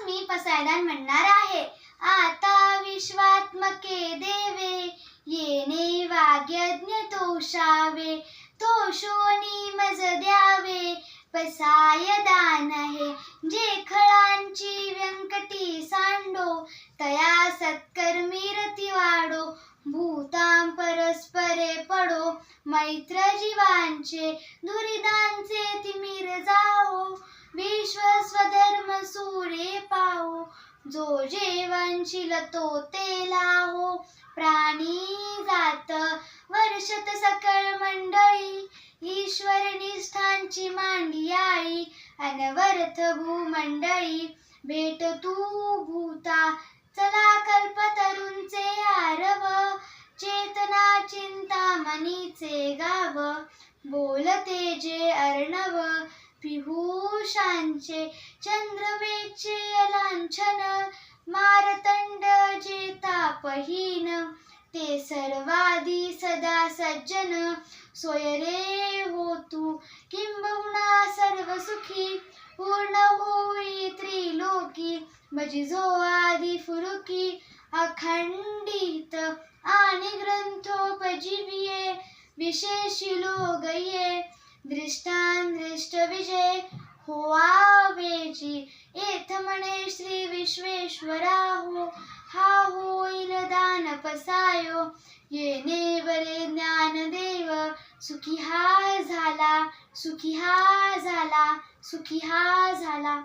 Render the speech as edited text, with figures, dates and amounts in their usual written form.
मी पसायदान म्हणणार आहे. आता विश्वात्मके देवे येणे वाग्यज्ञ तोषावे, तोषोनी मज द्यावे पसायदान आहे. जे खळांची व्यंकटी सांडो, तया सत्कर्मी रती वाढो. भूतां परस्परे पडो, मैत्र जीवांचे दुरितांचे तिमिर जाओ. विश्व स्वधर्म सूरे पाओ, जो जेवणशील तो ते लाहो. प्राणी जात वर्षत सकळ मंडळी, ईश्वर निष्ठांची मांडी आळी. अनवर्थ भूमंडळी भेट तू भूता, चला कल्पतरूंचे आरव. चेतना चिंतामणीचे गाव, बोलते जे अर्णव. पियुषांचे चंद्रमेचे लांछन, मारतंड जे तापहीन. ते सर्वाधी सदा सज्जन, सोय रे हो तू किंबहुना सर्व सुखी. पूर्ण होई त्रिलोकी, भजी जो आदि फुरुकी. अखंडित आणि ग्रंथोपजीविये, विशेषी लोगये. दृष्टांदृष्ट विजय होआवेची, एथ म्हणे श्री विश्वेश्वरा हो. हा होईल दान पसायो, येणे बरे ज्ञानदेव. सुखी हा झाला, सुखी हा झाला, सुखी हा झाला.